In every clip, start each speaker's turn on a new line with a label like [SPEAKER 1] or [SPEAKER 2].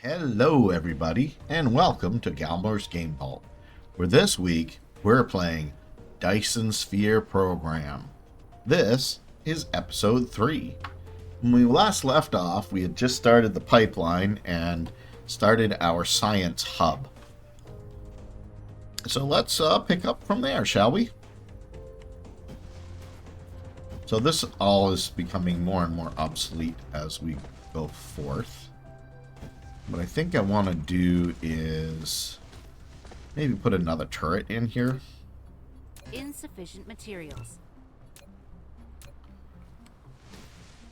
[SPEAKER 1] Hello everybody, and welcome to Galmore's Game Vault, where this week we're playing Dyson Sphere Program. This is episode 3. When we last left off, we had just started the pipeline and started our science hub. So let's pick up from there, shall we? So this all is becoming more and more obsolete as we go forth. What I think I want to do is maybe put another turret in here.
[SPEAKER 2] Insufficient materials.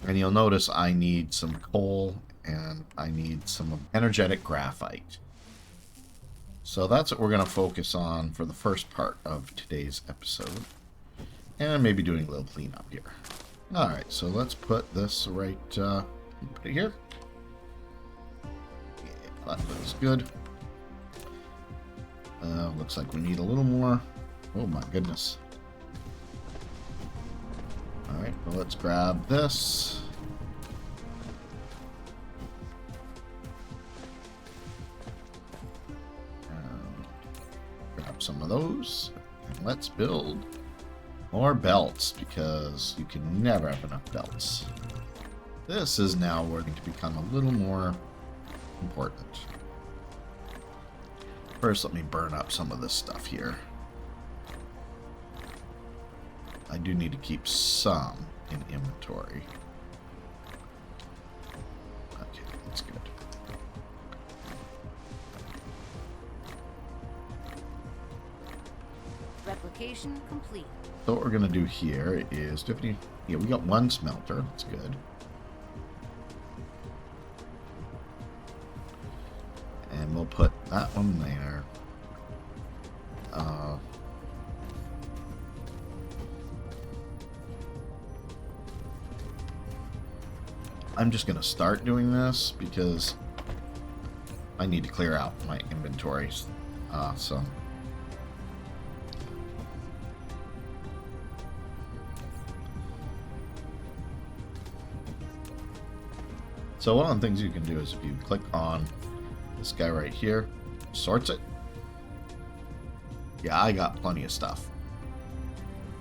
[SPEAKER 1] And you'll notice I need some coal and I need some energetic graphite. So that's what we're going to focus on for the first part of today's episode. And maybe doing a little cleanup here. Alright, so let's put this right put it here. That looks good. Looks like we need a little more. Oh my goodness. Alright, well let's grab this. Grab some of those. And let's build more belts, because you can never have enough belts. This is now going to become a little more important. First, let me burn up some of this stuff here. I do need to keep some in inventory. Okay, that's good.
[SPEAKER 2] Replication complete.
[SPEAKER 1] So what we're going to do here is, yeah, we got one smelter. That's good. And we'll put that one there. I'm just going to start doing this because I need to clear out my inventories. So one of the things you can do is if you click on this guy right here, sorts it. Yeah, I got plenty of stuff.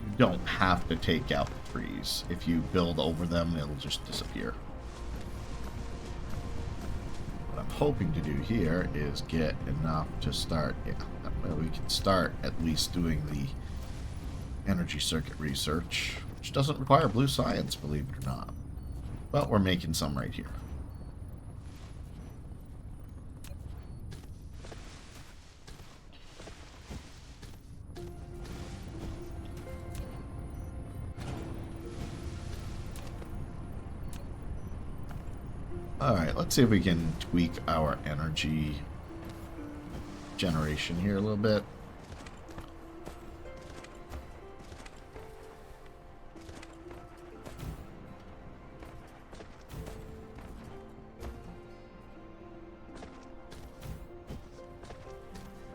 [SPEAKER 1] You don't have to take out the trees. If you build over them, it'll just disappear. What I'm hoping to do here is get enough to start, yeah, that way we can start at least doing the energy circuit research, which doesn't require blue science, believe it or not. But we're making some right here. Alright, let's see if we can tweak our energy generation here a little bit.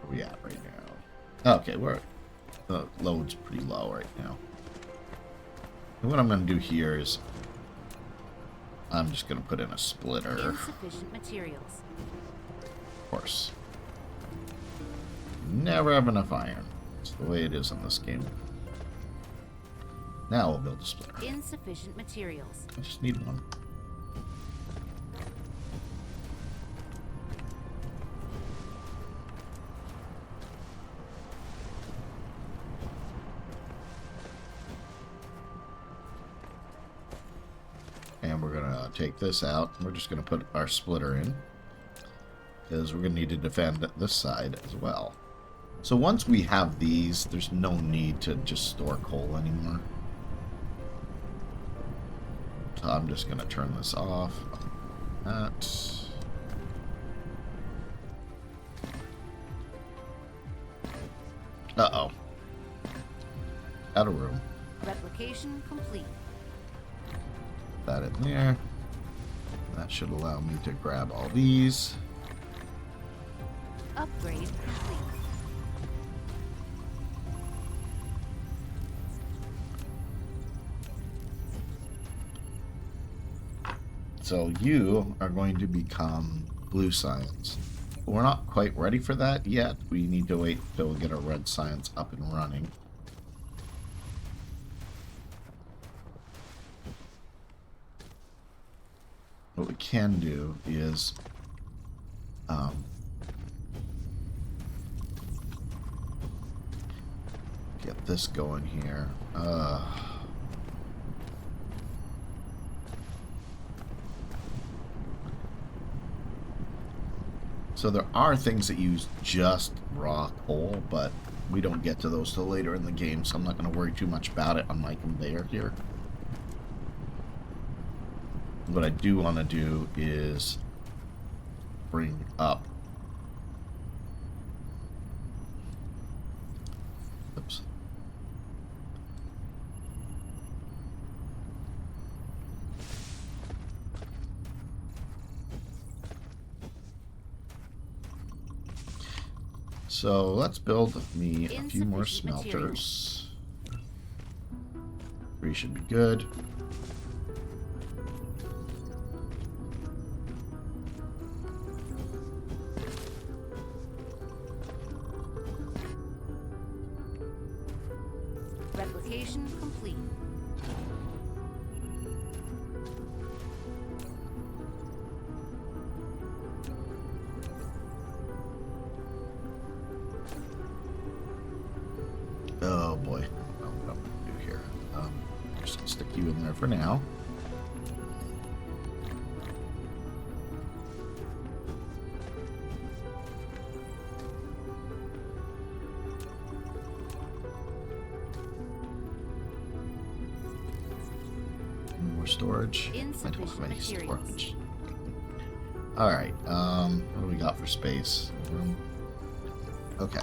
[SPEAKER 1] Where are we at right now? Okay, the load's pretty low right now. And what I'm going to do here is I'm just going to put in a splitter.
[SPEAKER 2] Insufficient materials.
[SPEAKER 1] Of course. Never have enough iron. It's the way it is in this game. Now we'll build a splitter.
[SPEAKER 2] Insufficient materials.
[SPEAKER 1] I just need one. And we're going to take this out. We're just going to put our splitter in, because we're going to need to defend this side as well. So once we have these, there's no need to just store coal anymore. So I'm just going to turn this off. That. Uh-oh. Out of room.
[SPEAKER 2] Replication complete.
[SPEAKER 1] That in there. That should allow me to grab all these.
[SPEAKER 2] Upgrade complete.
[SPEAKER 1] So you are going to become blue science. But we're not quite ready for that yet. We need to wait till we get our red science up and running. What we can do is get this going here. So there are things that use just raw coal, but we don't get to those till later in the game, so I'm not going to worry too much about it on my conveyor here. What I do want to do is bring up... Oops. So let's build me a few more smelters. 3 should be good.
[SPEAKER 2] Replication complete.
[SPEAKER 1] Oh boy, I don't know what I'm going to do here. Just stick you in there for now. More storage. I don't have any storage. Alright, what do we got for space? Okay.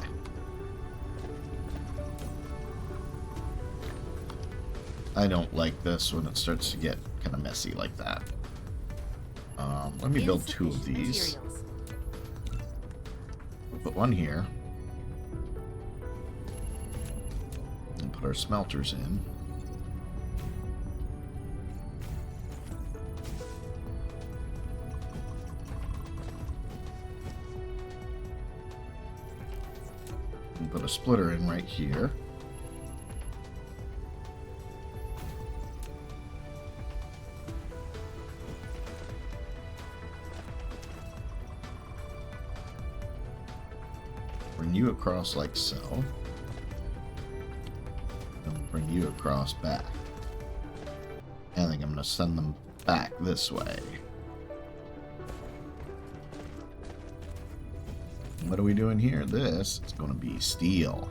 [SPEAKER 1] I don't like this when it starts to get kind of messy like that. Let me build 2 of these. We'll put one here. And put our smelters in. And put a splitter in right here. Bring you across like so. And bring you across back. I think I'm going to send them back this way. What are we doing here? This is going to be steel.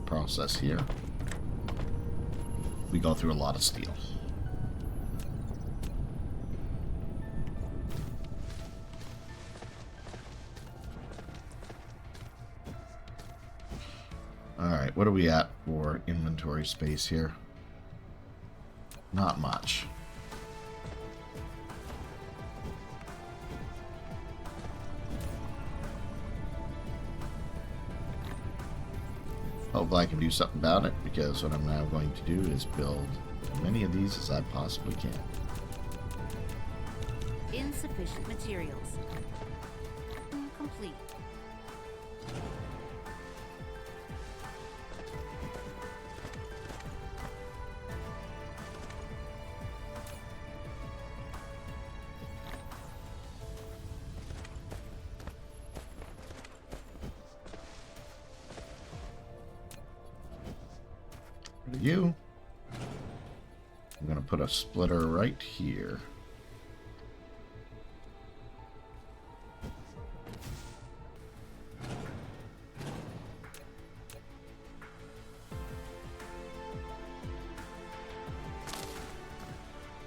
[SPEAKER 1] Process here. We go through a lot of steel. Alright, what are we at for inventory space here? Not much. Hopefully I can do something about it, because what I'm now going to do is build as many of these as I possibly can.
[SPEAKER 2] Insufficient materials. Complete.
[SPEAKER 1] You. I'm going to put a splitter right here.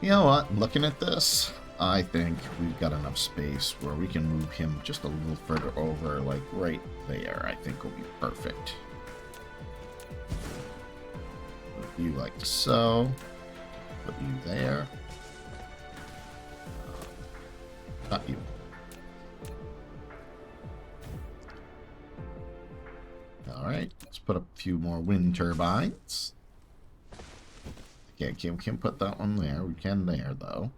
[SPEAKER 1] You know what? Looking at this, I think we've got enough space where we can move him just a little further over, like right there. I think will be perfect. Put you like so. Put you there. Not you. Alright, let's put a few more wind turbines. Okay, can't put that one there. We can there, though.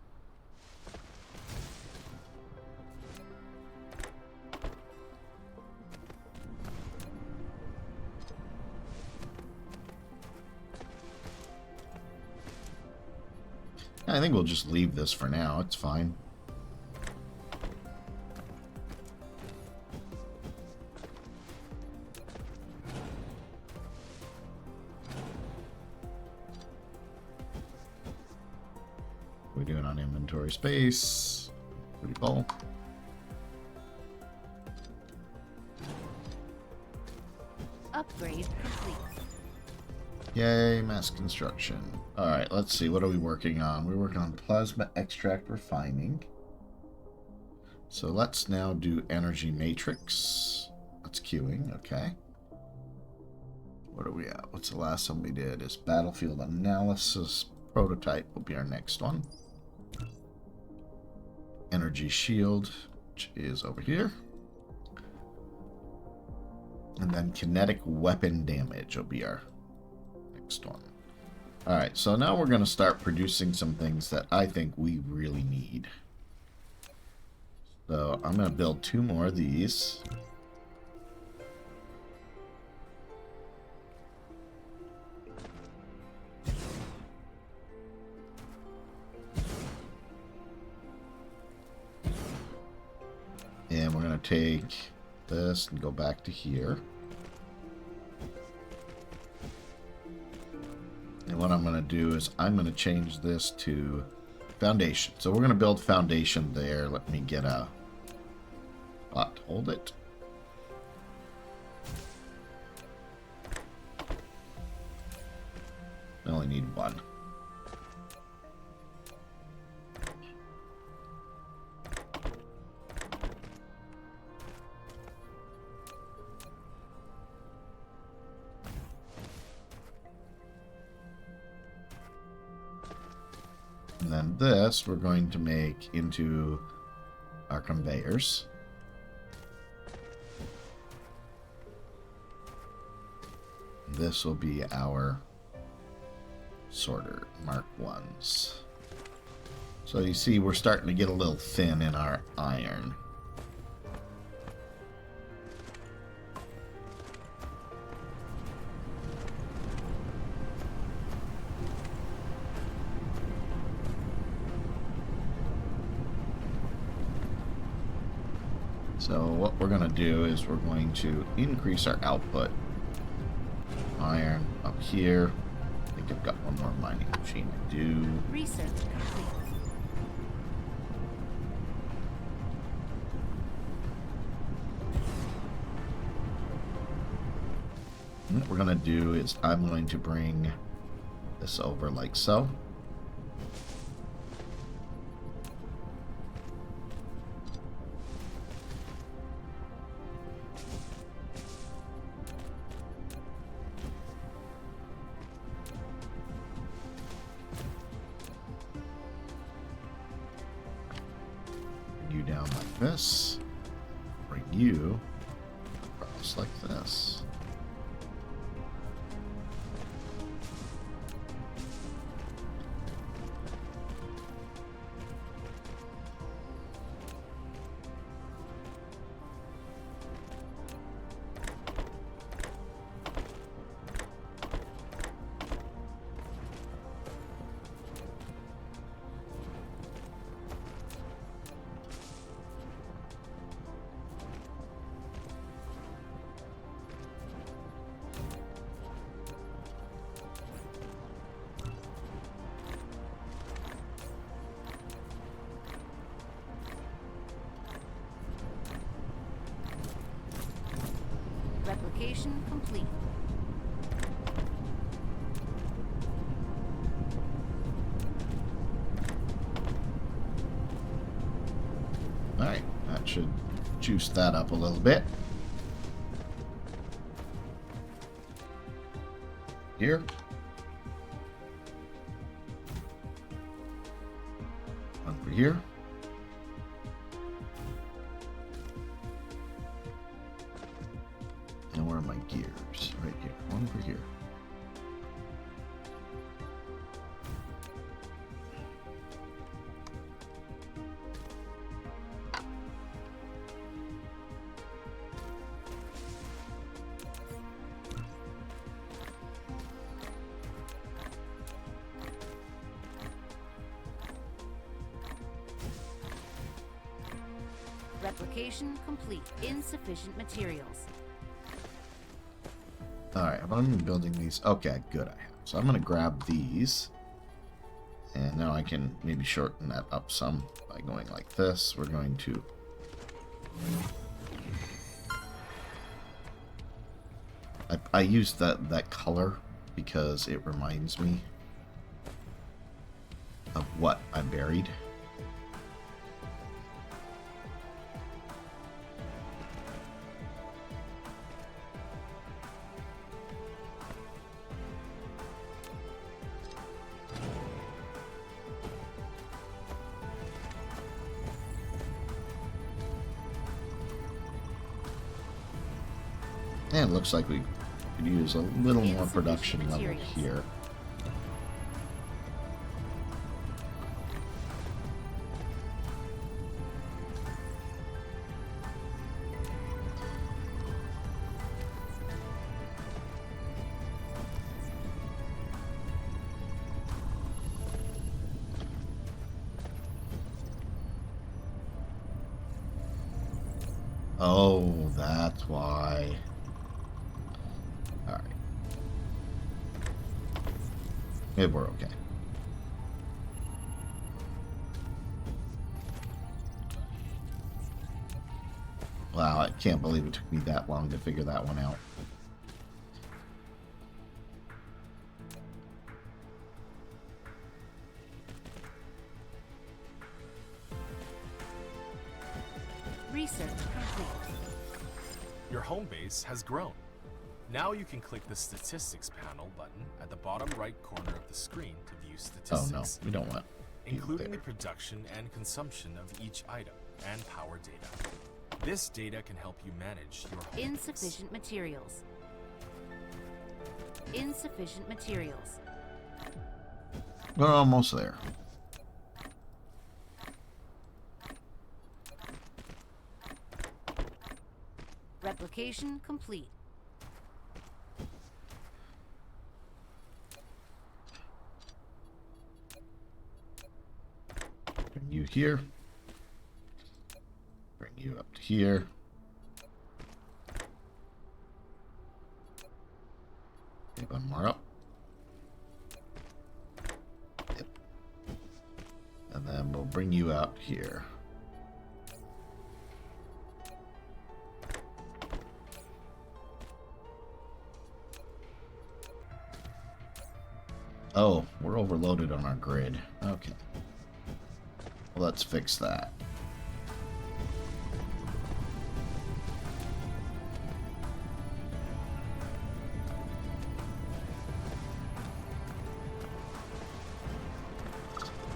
[SPEAKER 1] I think we'll just leave this for now. It's fine. We're doing on inventory space. Pretty full.
[SPEAKER 2] Upgrade complete.
[SPEAKER 1] Yay, mass construction. Alright, let's see. What are we working on? We're working on plasma extract refining. So let's now do energy matrix. That's queuing, okay. What are we at? What's the last one we did? Is battlefield analysis prototype will be our next one. Energy shield, which is over here. And then kinetic weapon damage will be our next one. Alright, so now we're going to start producing some things that I think we really need. So I'm going to build 2 more of these. And we're going to take this and go back to here. And what I'm going to do is I'm going to change this to foundation. So we're going to build foundation there. Let me get a spot to hold it. I only need 1. And then this we're going to make into our conveyors. This will be our sorter, Mark 1s. So you see we're starting to get a little thin in our iron. So what we're going to do is we're going to increase our output. Iron up here. I think I've got one more mining machine to do.
[SPEAKER 2] Research complete.
[SPEAKER 1] And what we're going to do is I'm going to bring this over like so. You down like this. Bring you across like this.
[SPEAKER 2] Replication complete.
[SPEAKER 1] juice that up a little bit. Here. One for here. And where are my gears? Right here. One for here.
[SPEAKER 2] Replication complete. Insufficient materials.
[SPEAKER 1] Alright, but I'm building these. Okay, good, I have. So I'm going to grab these. And now I can maybe shorten that up some by going like this. We're going to... I use that color because it reminds me of what I buried. And it looks like we could use a little more production level here. Oh, that's why. Alright. Maybe we're okay. Wow, I can't believe it took me that long to figure that one out.
[SPEAKER 2] Research complete.
[SPEAKER 3] Your home base has grown. Now you can click the Statistics panel button at the bottom right corner of the screen to view
[SPEAKER 1] Oh
[SPEAKER 3] statistics,
[SPEAKER 1] no, we don't want
[SPEAKER 3] including the
[SPEAKER 1] there.
[SPEAKER 3] production and consumption of each item and power data. This data can help you manage your home base.
[SPEAKER 2] Insufficient materials. Insufficient materials.
[SPEAKER 1] We're almost there.
[SPEAKER 2] Replication complete.
[SPEAKER 1] Bring you here. Bring you up to here. Okay, one more up. Yep. And then we'll bring you out here. Oh, we're overloaded on our grid. Okay. Well, let's fix that.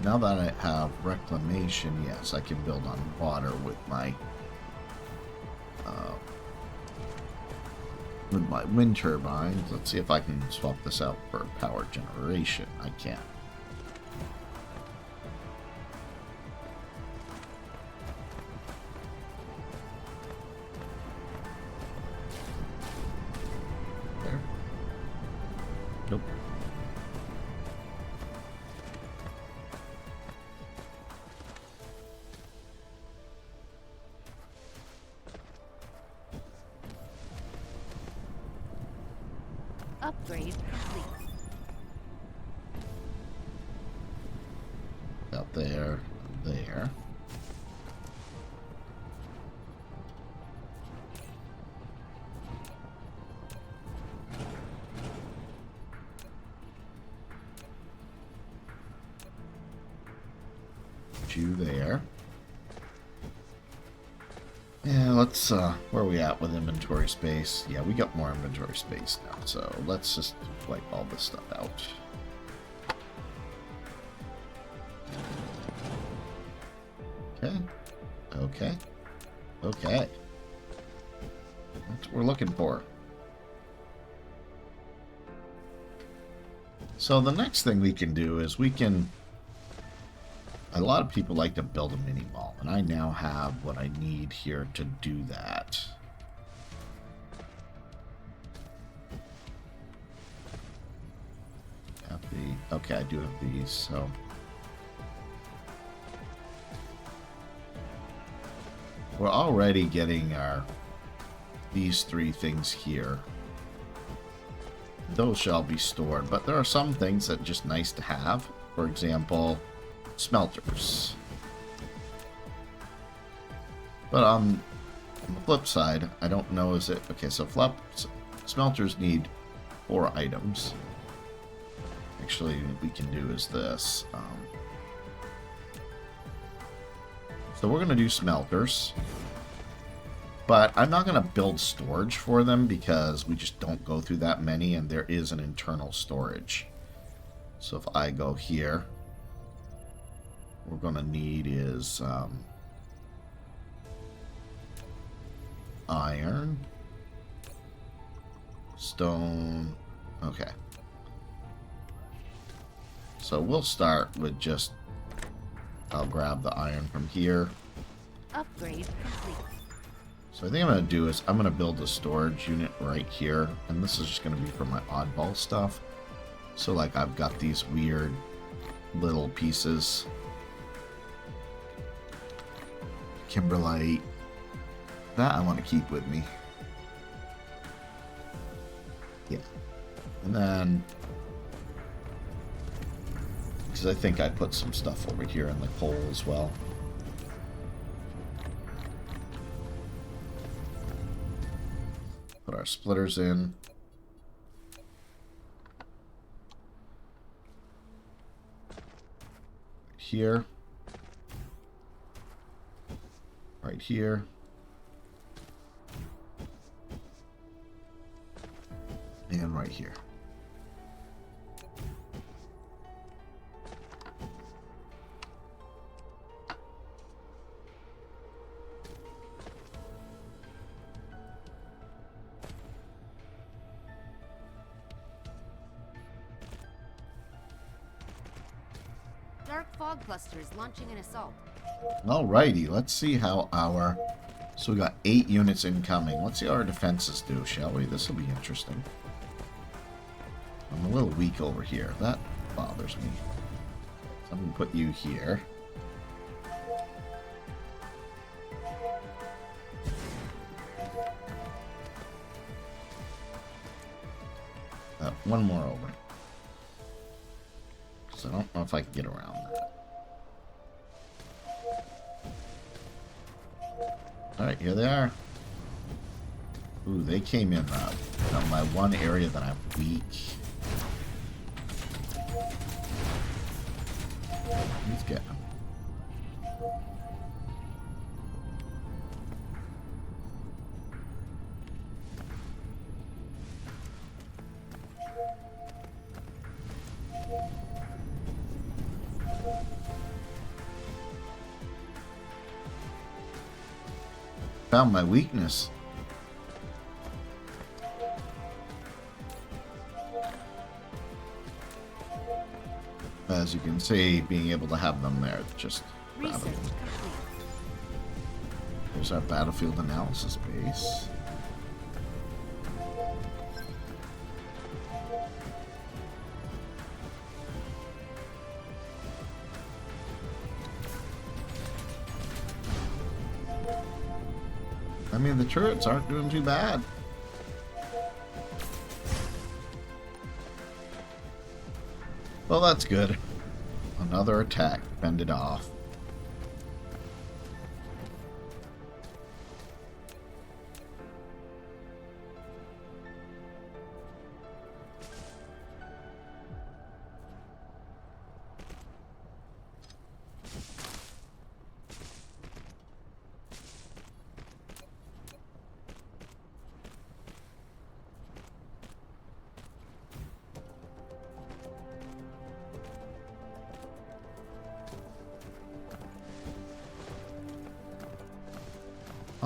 [SPEAKER 1] Now that I have reclamation, yes, I can build on water with my wind turbines. Let's see if I can swap this out for power generation. I can. There. Nope.
[SPEAKER 2] Upgrade complete.
[SPEAKER 1] Out there, there. You there. Yeah, let's, where are we at with inventory space? Yeah, we got more inventory space now, so let's just wipe all this stuff out. Okay. Okay. Okay. That's what we're looking for. So the next thing we can do is we can... A lot of people like to build a mini mall, and I now have what I need here to do that. Have the... Okay, I do have these, so... We're already getting our... these three things here. Those shall be stored, but there are some things that are just nice to have. For example, smelters. But on the flip side, I don't know, is it... Okay, so smelters need 4 items. Actually, what we can do is this. So we're going to do smelters. But I'm not going to build storage for them because we just don't go through that many, and there is an internal storage. So if I go here, what we're going to need is iron, stone. Okay. So we'll start with just, I'll grab the iron from here.
[SPEAKER 2] Upgrade complete.
[SPEAKER 1] So I think I'm going to do is I'm going to build a storage unit right here. And this is just going to be for my oddball stuff. So like I've got these weird little pieces. Kimberlite. That I want to keep with me. Yeah. And then... because I think I put some stuff over here in the coal as well. Put our splitters in. Here. Right here. And right here.
[SPEAKER 2] Dark fog clusters launching an assault.
[SPEAKER 1] Alrighty, let's see how our... So we got 8 units incoming. Let's see how our defenses do, shall we? This will be interesting. I'm a little weak over here. That bothers me. So I'm going to put you here. One more over. So I don't know if I can get around that. Alright, here they are. Ooh, they came in on my one area that I'm weak. Let's get them. Found my weakness. As you can see, being able to have them there, just
[SPEAKER 2] Research
[SPEAKER 1] rather-
[SPEAKER 2] complete.
[SPEAKER 1] There's our battlefield analysis base. I mean, the turrets aren't doing too bad. Well, that's good. Another attack. Fended off.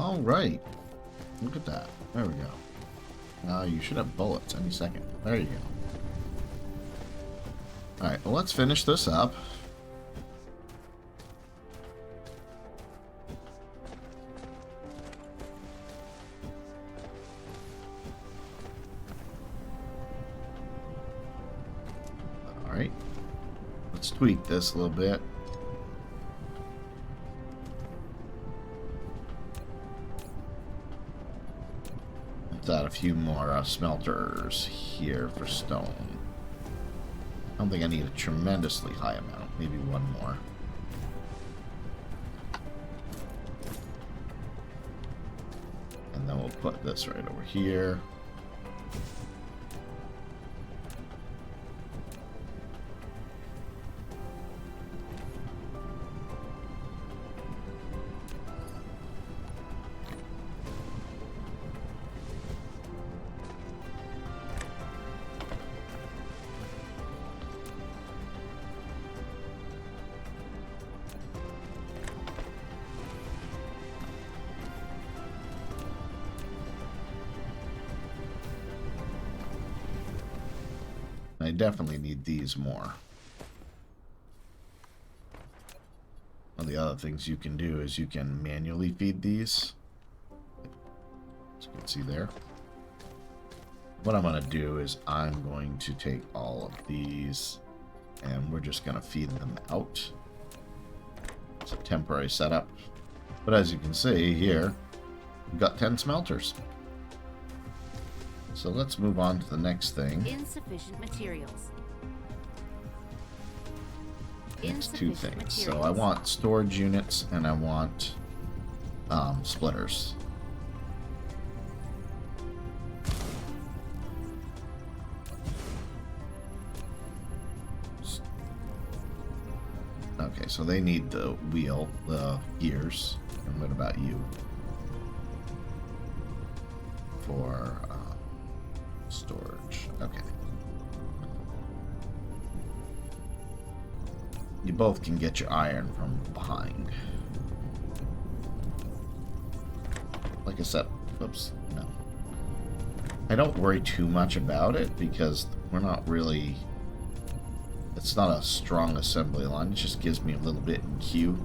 [SPEAKER 1] All right. Look at that. There we go. You should have bullets any second. There you go. All right. Well, let's finish this up. All right. Let's tweak this a little bit. Let's add a few more smelters here for stone. I don't think I need a tremendously high amount. Maybe one more. And then we'll put this right over here. I definitely need these more. One of the other things you can do is you can manually feed these. As you can see there. What I'm going to do is I'm going to take all of these and we're just going to feed them out. It's a temporary setup. But as you can see here, we've got 10 smelters. So let's move on to the next thing.
[SPEAKER 2] Insufficient materials.
[SPEAKER 1] Next two things. So I want storage units and I want splitters. Okay, so they need the wheel, the gears. And what about you? For storage. Okay. You both can get your iron from behind. Like I said, oops, no. I don't worry too much about it because we're not really... It's not a strong assembly line. It just gives me a little bit in queue.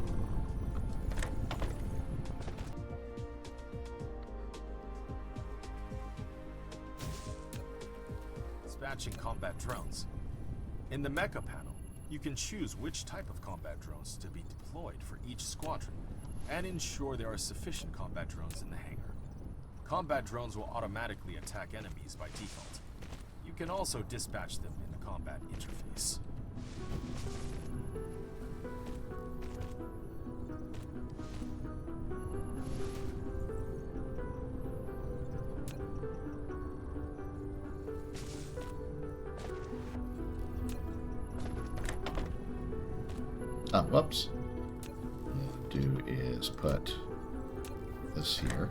[SPEAKER 3] Dispatching combat drones. In the Mecha panel, you can choose which type of combat drones to be deployed for each squadron, and ensure there are sufficient combat drones in the hangar. Combat drones will automatically attack enemies by default. You can also dispatch them in the combat interface.
[SPEAKER 1] Oh, whoops. What I'll do is put this here,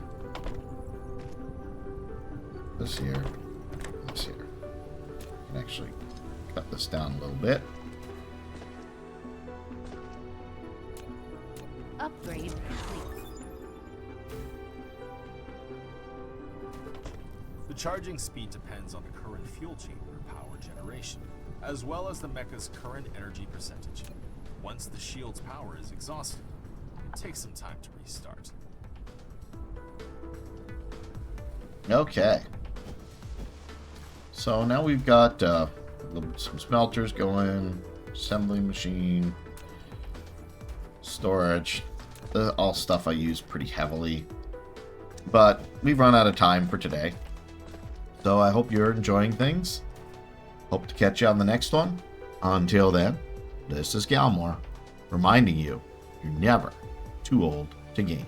[SPEAKER 1] this here, this here. I can actually cut this down a little bit.
[SPEAKER 2] Upgrade complete.
[SPEAKER 3] The charging speed depends on the current fuel chamber power generation, as well as the Mecha's current energy percentage. Once the shield's power is exhausted, it takes some time to restart.
[SPEAKER 1] Okay. So now we've got some smelters going, assembling machine, storage, all stuff I use pretty heavily. But we've run out of time for today. So I hope you're enjoying things. Hope to catch you on the next one. Until then, this is Galmore, reminding you, you're never too old to game.